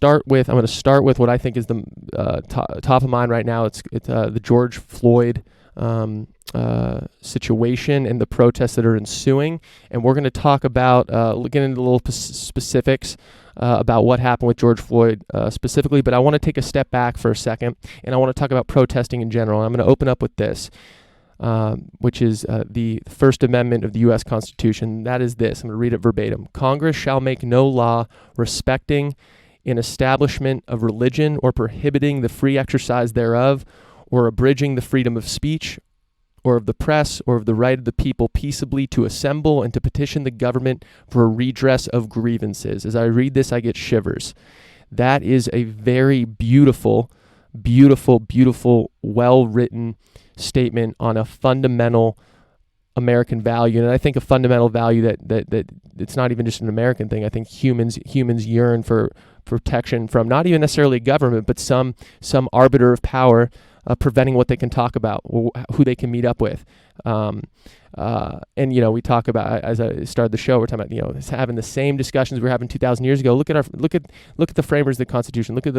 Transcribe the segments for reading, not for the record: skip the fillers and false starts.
going to start with what I think is the top of mind right now. It's the George Floyd situation and the protests that are ensuing, and we're going to talk about get into little specifics about what happened with George Floyd specifically. But I want to take a step back for a second, and I want to talk about protesting in general. And I'm going to open up with this, which is the First Amendment of the U.S. Constitution. That is this. I'm going to read it verbatim. Congress shall make no law respecting an establishment of religion or prohibiting the free exercise thereof, or abridging the freedom of speech or of the press or of the right of the people peaceably to assemble and to petition the government for a redress of grievances. As I read this, I get shivers. That is a very beautiful, well-written statement on a fundamental American value. And I think a fundamental value that it's not even just an American thing. I think humans yearn for protection from not even necessarily a government, but some arbiter of power preventing what they can talk about, who they can meet up with. And, we talk about, as I started the show, we're talking about, having the same discussions we were having 2,000 years ago. Look at the framers of the Constitution. Look at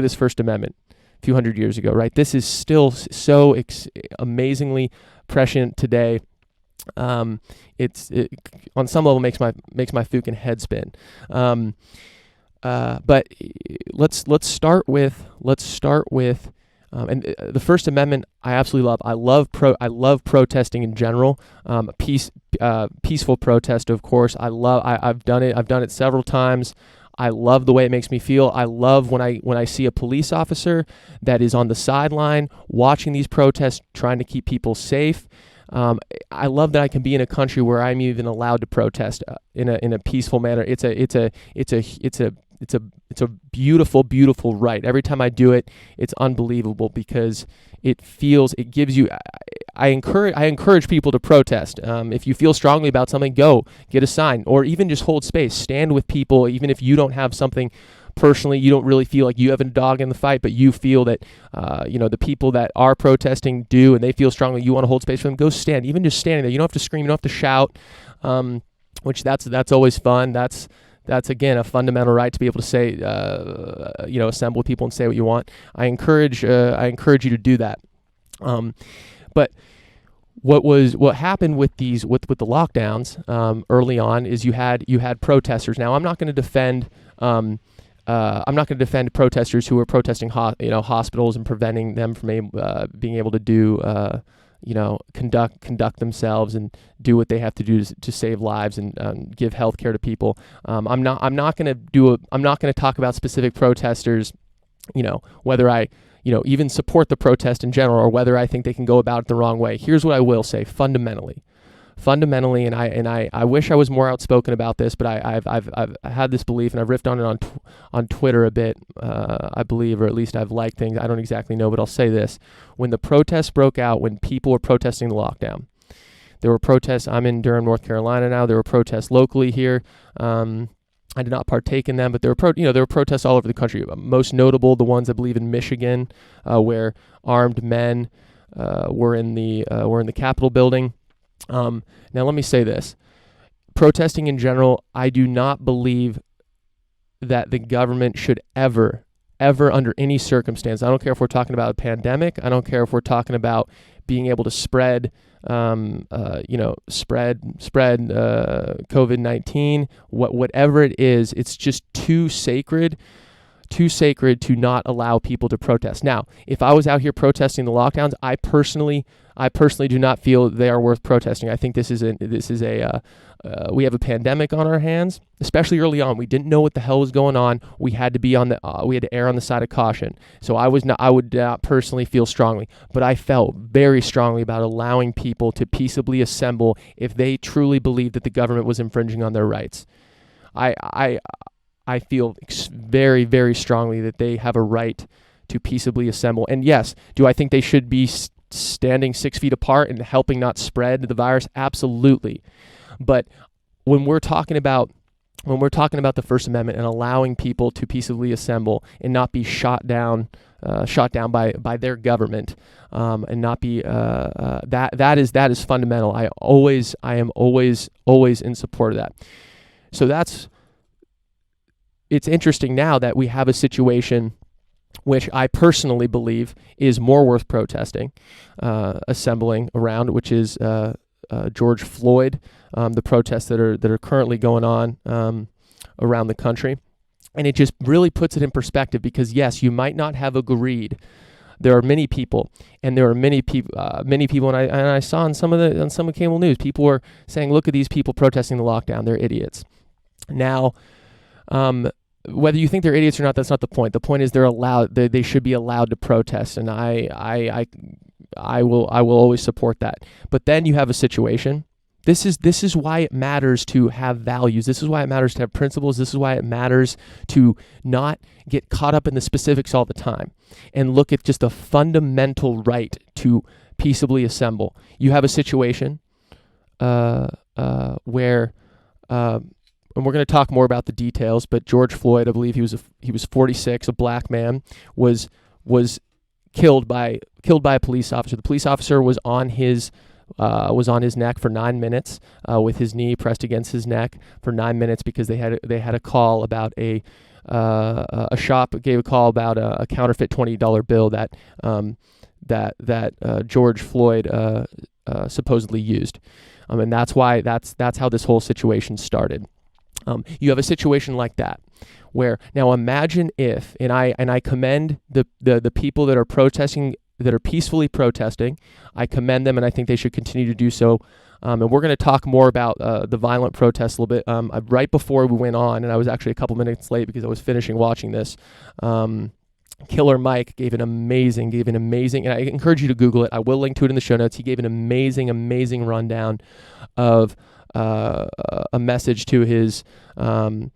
this First Amendment a few hundred years ago, right? This is still so amazingly prescient today. It on some level makes my fucking head spin. But let's start with and the First Amendment. I absolutely love. I love protesting in general. Peaceful protest, of course. I've done it. I've done it several times. I love the way it makes me feel. I love when I see a police officer that is on the sideline watching these protests, trying to keep people safe. I love that I can be in a country where I'm even allowed to protest in a peaceful manner. It's a beautiful right. Every time I do it, it's unbelievable because it gives you. I encourage people to protest. If you feel strongly about something, go get a sign, or even just hold space. Stand with people, even if you don't have something personally, you don't really feel like you have a dog in the fight, but you feel that the people that are protesting do, and they feel strongly. You want to hold space for them. Go stand. Even just standing there. You don't have to scream. You don't have to shout. Which that's always fun. That's again a fundamental right to be able to say, assemble with people and say what you want. I encourage you to do that. But what happened with the lockdowns early on is you had protesters. Now I'm not going to defend protesters who are protesting hospitals and preventing them from being able to do conduct themselves and do what they have to do to save lives and give health care to people. I'm not going to talk about specific protesters, whether I even support the protest in general or whether I think they can go about it the wrong way. Here's what I will say fundamentally, and I wish I was more outspoken about this, but I've had this belief, and I've riffed on it on Twitter a bit, I believe, or at least I've liked things. I don't exactly know, but I'll say this: when the protests broke out, when people were protesting the lockdown, there were protests. I'm in Durham, North Carolina now. There were protests locally here. I did not partake in them, but there were protests all over the country. Most notable, the ones I believe in Michigan, where armed men were in the Capitol building. Now let me say this. Protesting in general, I do not believe that the government should ever under any circumstance, I don't care if we're talking about a pandemic, I don't care if we're talking about being able to spread COVID-19, whatever it is, it's just too sacred to not allow people to protest. Now, if I was out here protesting the lockdowns, I personally do not feel they are worth protesting. I think we have a pandemic on our hands, especially early on. We didn't know what the hell was going on. We had to err on the side of caution. So I would not personally feel strongly, but I felt very strongly about allowing people to peaceably assemble if they truly believed that the government was infringing on their rights. I feel very, very strongly that they have a right to peaceably assemble. And yes, do I think they should be standing 6 feet apart and helping not spread the virus? Absolutely. But when we're talking about the First Amendment and allowing people to peaceably assemble and not be shot down by their government, and not be that is fundamental. I am always in support of that. So it's interesting now that we have a situation which I personally believe is more worth protesting, assembling around, which is George Floyd, the protests that are currently going on around the country. And it just really puts it in perspective, because yes, you might not have agreed. There are many people, and many people, and I saw on some of cable news, people were saying, "Look at these people protesting the lockdown; they're idiots." Now, whether you think they're idiots or not, that's not the point. The point is they're allowed; they should be allowed to protest, and I will always support that. But then you have a situation. This is why it matters to have values. This is why it matters to have principles. This is why it matters to not get caught up in the specifics all the time and look at just a fundamental right to peaceably assemble. You have a situation where, and we're going to talk more about the details, but George Floyd, I believe he was 46, a black man, was killed by a police officer. The police officer was on his neck for 9 minutes, with his knee pressed against his neck for 9 minutes, because they had a call about a shop gave a call about a counterfeit $20 bill that George Floyd supposedly used, and that's how this whole situation started. You have a situation like that, where now imagine if, and I commend the people that are protesting, that are peacefully protesting. I commend them, and I think they should continue to do so. And we're going to talk more about the violent protests a little bit. Right before we went on, and I was actually a couple minutes late because I was finishing watching this, Killer Mike gave an amazing, and I encourage you to Google it. I will link to it in the show notes. He gave an amazing rundown of a message to his to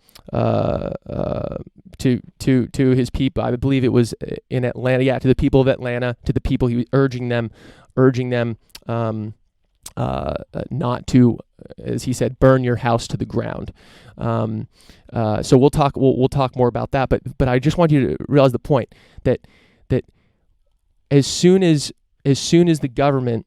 his people. I believe it was in Atlanta. Yeah, to the people of Atlanta, to the people, he was urging them not to, as he said, burn your house to the ground. So we'll talk more about that. But I just want you to realize the point that as soon as the government,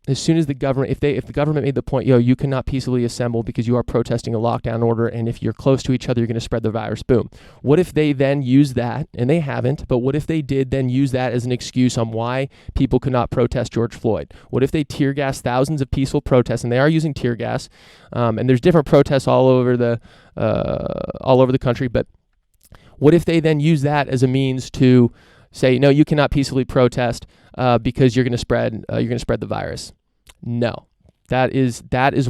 if the government made the point, you cannot peaceably assemble because you are protesting a lockdown order, and if you're close to each other, you're going to spread the virus, boom. What if they then use that, and they haven't, but what if they did then use that as an excuse on why people could not protest George Floyd? What if they tear gas thousands of peaceful protests, and they are using tear gas, and there's different protests all over the country, but what if they then use that as a means to say, no, you cannot peacefully protest because you're going to spread the virus? No, that is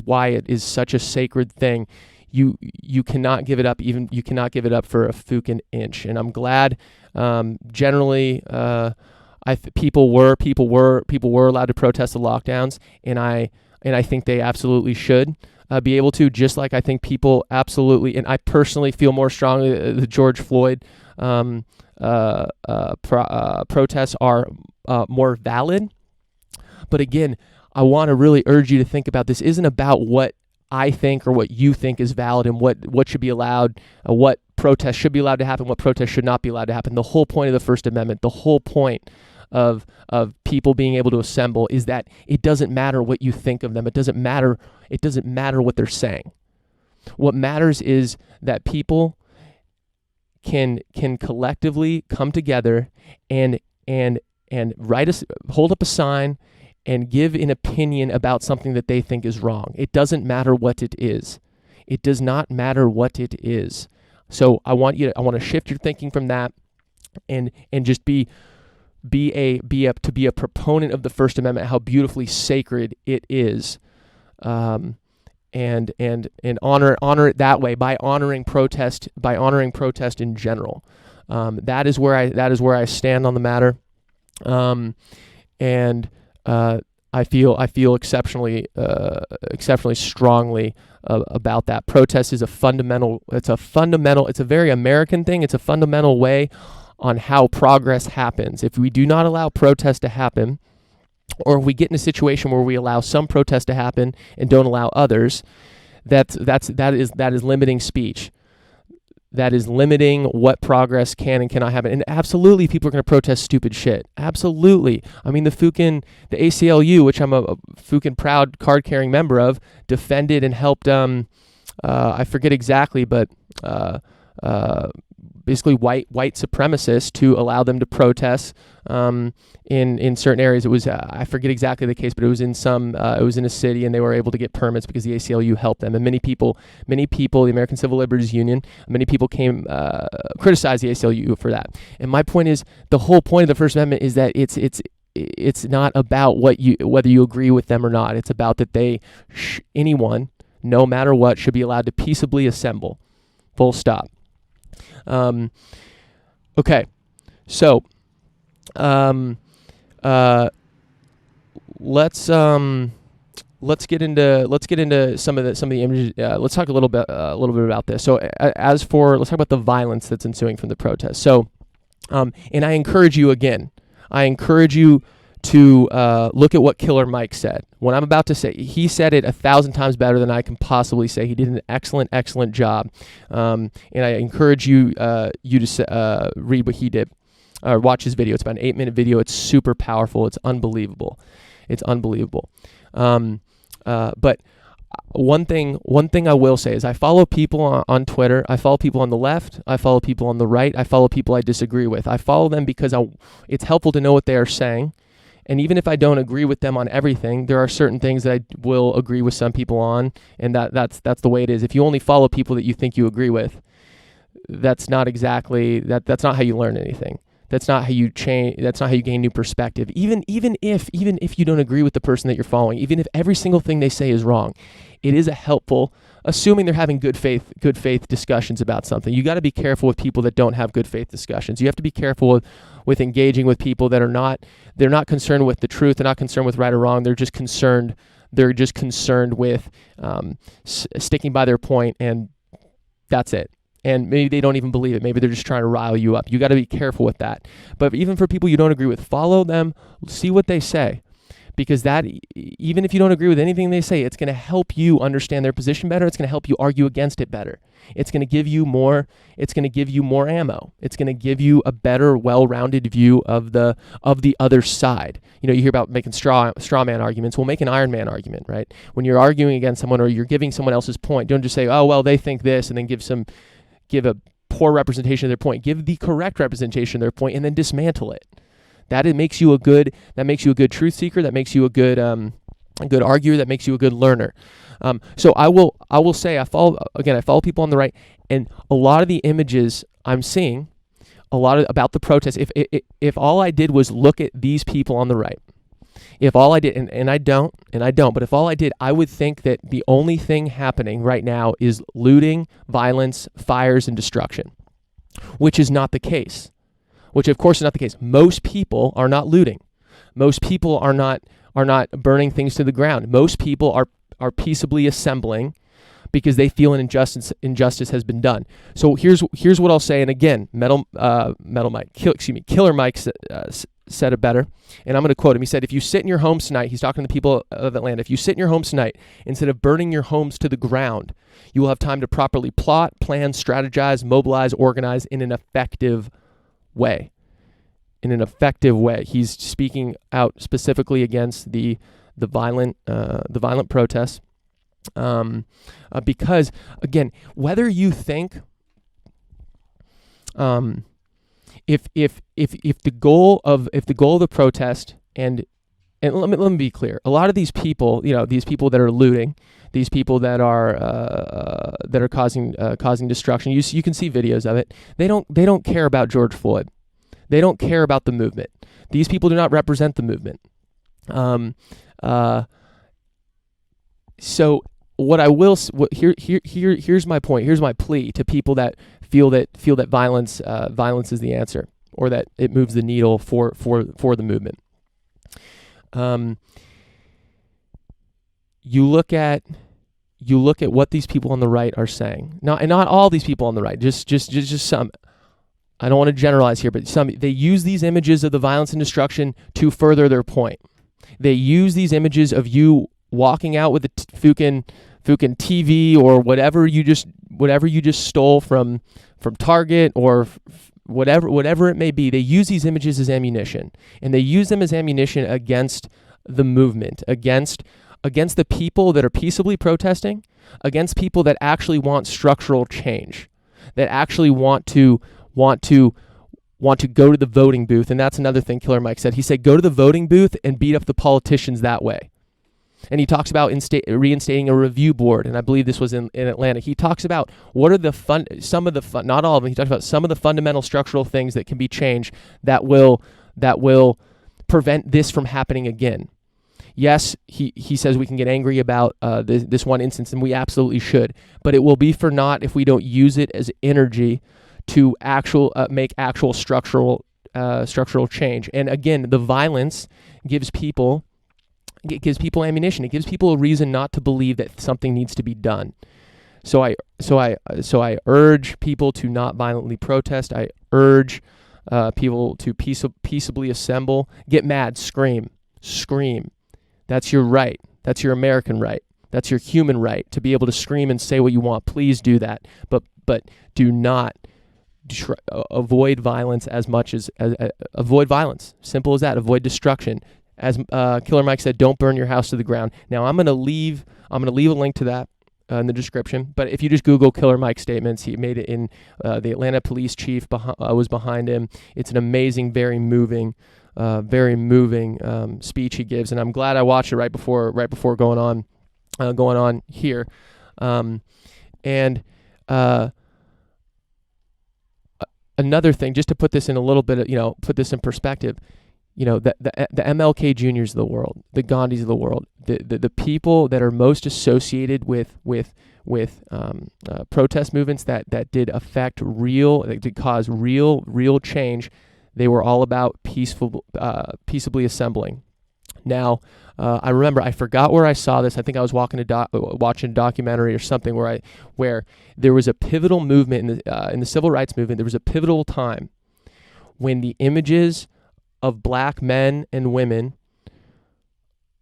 why it is such a sacred thing. You cannot give it up. You cannot give it up for a fucking inch. And I'm glad. Generally, people were allowed to protest the lockdowns, and I think they absolutely should be able to. Just like I think people absolutely, and I personally feel more strongly that the George Floyd protests are more valid. But again, I want to really urge you to think about this. Isn't about what I think or what you think is valid and what should be allowed, what protests should be allowed to happen, what protests should not be allowed to happen. The whole point of the First Amendment, the whole point of people being able to assemble is that it doesn't matter what you think of them. It doesn't matter what they're saying. What matters is that people can collectively come together and hold up a sign and give an opinion about something that they think is wrong. It doesn't matter what it is. It does not matter what it is. So I want to shift your thinking from that and just be a proponent of the First Amendment, how beautifully sacred it is, and honor it that way by honoring protest in general. That is where I stand on the matter. I feel exceptionally strongly about that. Protest is it's a very American thing. It's a fundamental way on how progress happens. If we do not allow protest to happen, or if we get in a situation where we allow some protest to happen and don't allow others, that is limiting speech. That is limiting what progress can and cannot happen. And absolutely, people are going to protest stupid shit. Absolutely. I mean, the ACLU, which I'm a fucking proud card-carrying member of, defended and helped, I forget exactly, but basically white supremacists to allow them to protest in certain areas. It was I forget exactly the case, but it was in a city, and they were able to get permits because the ACLU helped them. And many people, the American Civil Liberties Union, many people came criticized the ACLU for that. And my point is, the whole point of the First Amendment is that it's not about whether you agree with them or not. It's about that anyone, no matter what, should be allowed to peaceably assemble. Full stop. Okay, so let's get into some of the images. Let's talk a little bit about this. So let's talk about the violence that's ensuing from the protests. So, and I encourage you to look at what Killer Mike said. What I'm about to say, he said it 1,000 times better than I can possibly say. He did an excellent job. And I encourage you to read what he did, or watch his video. It's about an 8-minute video. It's super powerful. It's unbelievable. But one thing I will say is, I follow people on Twitter. I follow people on the left. I follow people on the right. I follow people I disagree with. I follow them because it's helpful to know what they are saying. And even if I don't agree with them on everything, there are certain things that I will agree with some people on, and that's the way it is. If you only follow people that you think you agree with, that's not how you learn anything. That's not how you change. That's not how you gain new perspective. Even if you don't agree with the person that you're following, even if every single thing they say is wrong, it is a helpful, assuming they're having good faith discussions about something. You got to be careful with people that don't have good faith discussions. You have to be careful with engaging with people that they're not concerned with the truth. They're not concerned with right or wrong. They're just concerned with sticking by their point, and that's it. And maybe they don't even believe it. Maybe they're just trying to rile you up. You got to be careful with that. But even for people you don't agree with, follow them, see what they say. Because that, even if you don't agree with anything they say, it's going to help you understand their position better. It's going to help you argue against it better. It's going to give you more ammo. It's going to give you a better, well-rounded view of the other side. You know, you hear about making straw man arguments. Well, make an Iron Man argument, right? When you're arguing against someone or you're giving someone else's point, don't just say, oh, well, they think this, and then give a poor representation of their point. Give the correct representation of their point, and then dismantle it. That makes you a good truth seeker. That makes you a good arguer. That makes you a good learner. So I will say I follow people on the right, and a lot of the images I'm seeing, about the protests. If all I did was look at these people on the right, if all I did, and I don't, but if all I did, I would think that the only thing happening right now is looting, violence, fires, and destruction, which is not the case. Which of course is not the case. Most people are not looting. Most people are not burning things to the ground. Most people are peaceably assembling because they feel an injustice has been done. So here's what I'll say. And again, Killer Mike said it better. And I'm going to quote him. He said, "If you sit in your homes tonight," he's talking to the people of Atlanta, "if you sit in your homes tonight, instead of burning your homes to the ground, you will have time to properly plot, plan, strategize, mobilize, organize in an effective way." He's speaking out specifically against the violent protests, because again, whether you think if the goal of the protest, and let me be clear, a lot of these people, these people that are looting, these people that are causing destruction, you can see videos of it. They don't care about George Floyd. They don't care about the movement. These people do not represent the movement. So what I will here's my point. Here's my plea to people that feel that violence is the answer, or that it moves the needle for the movement. You look at what these people on the right are saying. And not all these people on the right. Just some. I don't want to generalize here, but they use these images of the violence and destruction to further their point. They use these images of you walking out with a fucking TV or whatever you just stole from Target or whatever it may be. They use these images as ammunition, and they use them as ammunition against the movement, against the people that are peaceably protesting, against people that actually want structural change, that actually want to want to go to the voting booth. And that's another thing Killer Mike said. He said, go to the voting booth and beat up the politicians that way. And he talks about reinstating a review board, and I believe this was in Atlanta. He talks about what are not all of them. He talks about some of the fundamental structural things that can be changed that will prevent this from happening again. Yes, he says we can get angry about this one instance, and we absolutely should, but it will be for naught if we don't use it as energy to make actual structural change. And again, the violence gives people ammunition. It gives people a reason not to believe that something needs to be done. So I urge people to not violently protest. I urge people to peaceably assemble. Get mad, scream. That's your right. That's your American right. That's your human right to be able to scream and say what you want. Please do that. But do not avoid violence as much as avoid violence. Simple as that. Avoid destruction. As Killer Mike said, don't burn your house to the ground. Now I'm gonna leave a link to that in the description. But if you just Google Killer Mike statements, he made it in the Atlanta police chief was behind him. It's an amazing, very moving speech he gives, and I'm glad I watched it right before going on here. And another thing, just to put this in a little bit of, put this in perspective. The MLK Juniors of the world, the Gandhis of the world, the people that are most associated with protest movements that did cause real change, they were all about peaceably assembling. Now, I forgot where I saw this. I think I was watching a documentary or something where there was a pivotal movement in the civil rights movement. There was a pivotal time when the images of black men and women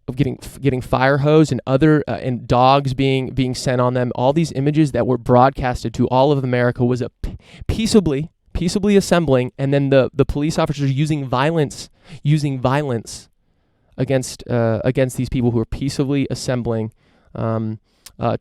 of getting fire hose and other and dogs being sent on them, all these images that were broadcasted to all of America was a peaceably assembling, and then the police officers using violence against these people who are peaceably assembling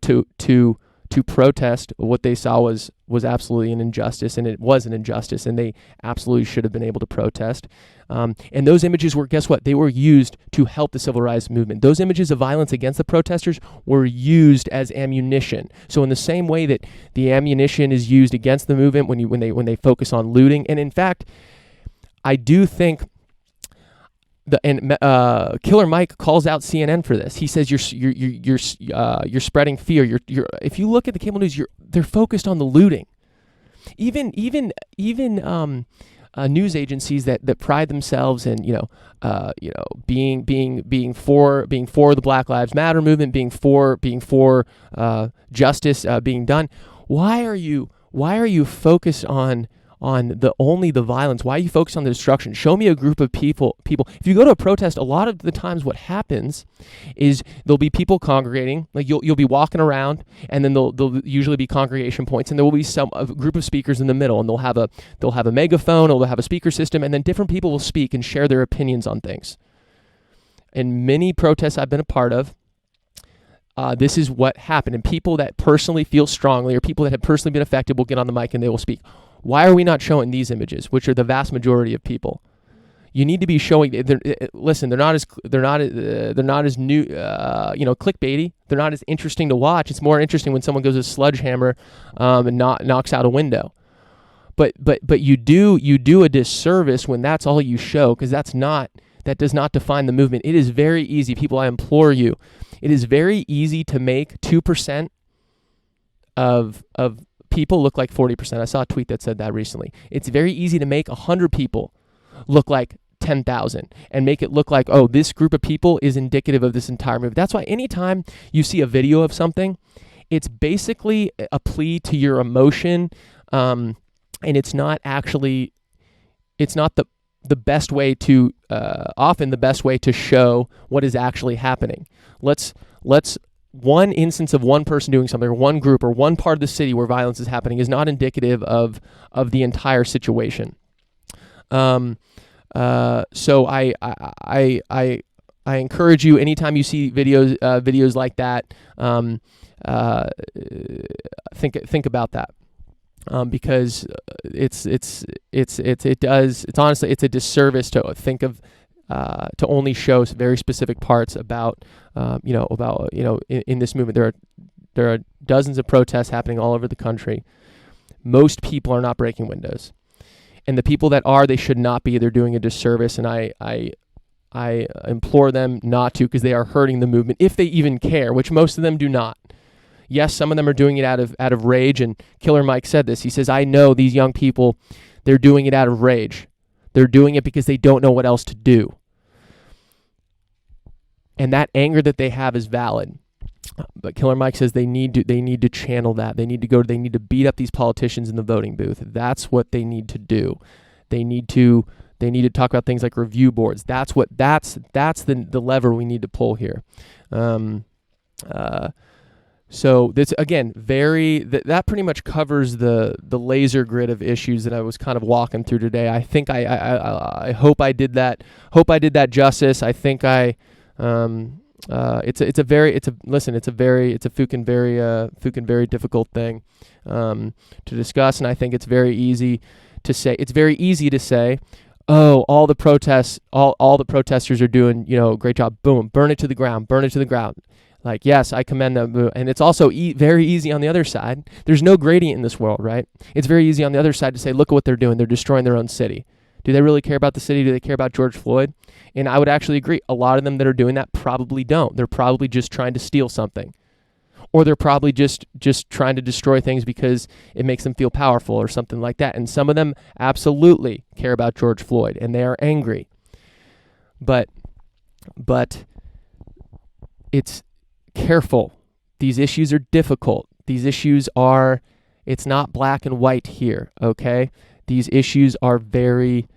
to protest what they saw was absolutely an injustice, and it was an injustice, and they absolutely should have been able to protest. And those images were, guess what? They were used to help the civil rights movement. Those images of violence against the protesters were used as ammunition. So in the same way that the ammunition is used against the movement when they focus on looting, and in fact, I do think Killer Mike calls out CNN for this. He says you're spreading fear. If you look at the cable news, they're focused on the looting. Even news agencies that pride themselves in being for the Black Lives Matter movement, being for justice being done. Why are you focused on only the violence? Why are you focused on the destruction? Show me a group of people. If you go to a protest, a lot of the times what happens is there'll be people congregating. Like you'll be walking around, and then there'll usually be congregation points, and there will be a group of speakers in the middle, and they'll have a megaphone, or they'll have a speaker system, and then different people will speak and share their opinions on things. In many protests I've been a part of, this is what happened. And people that personally feel strongly, or people that have personally been affected, will get on the mic and they will speak. Why are we not showing these images, which are the vast majority of people? You need to be showing. Listen, they're not as new, clickbaity. They're not as interesting to watch. It's more interesting when someone goes a sledgehammer and knocks out a window. But you do a disservice when that's all you show, because that does not define the movement. It is very easy, people. I implore you, it is very easy to make 2% of people look like 40%. I saw a tweet that said that recently. It's very easy to make 100 people look like 10,000 and make it look like, oh, this group of people is indicative of this entire movement. That's why anytime you see a video of something, it's basically a plea to your emotion, and it's not the best way to, often the best way to show what is actually happening. Let's one instance of one person doing something, or one group, or one part of the city where violence is happening is not indicative of the entire situation. So I encourage you, anytime you see videos like that, think about that. because it's honestly, it's a disservice to think of to only show very specific parts about in this movement. There are dozens of protests happening all over the country. Most people are not breaking windows, and the people that are, they should not be. They're doing a disservice, and I implore them not to, because they are hurting the movement, if they even care, which most of them do not. Yes, some of them are doing it out of rage, and Killer Mike said this. He says, I know these young people, they're doing it out of rage. They're doing it because they don't know what else to do. And that anger that they have is valid. But Killer Mike says they need to channel that. They need to beat up these politicians in the voting booth. That's what they need to do. They need to talk about things like review boards. That's the lever we need to pull here. So this, again, that pretty much covers the laser grid of issues that I was kind of walking through today. I think I hope I did that. Hope I did that justice. I think it's a very difficult thing to discuss, and I think it's very easy to say. It's very easy to say, oh, all the protesters are doing, a great job. Boom, burn it to the ground. Like, yes, I commend them. And it's also very easy on the other side. There's no gradient in this world, right? It's very easy on the other side to say, look at what they're doing. They're destroying their own city. Do they really care about the city? Do they care about George Floyd? And I would actually agree. A lot of them that are doing that probably don't. They're probably just trying to steal something. Or they're probably just trying to destroy things because it makes them feel powerful or something like that. And some of them absolutely care about George Floyd, and they are angry. But it's careful. These issues are difficult. It's not black and white here, okay? These issues are very,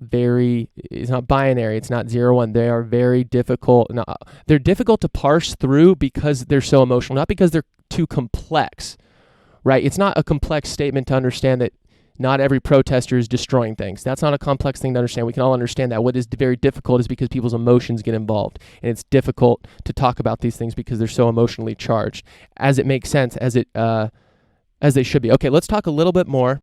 very, it's not binary, it's not 0-1. They are very difficult. They're difficult to parse through because they're so emotional, not because they're too complex, right? It's not a complex statement to understand that not every protester is destroying things. That's not a complex thing to understand. We can all understand that. What is very difficult is because people's emotions get involved, and it's difficult to talk about these things because they're so emotionally charged, as it makes sense, as they should be. Okay, let's talk a little bit more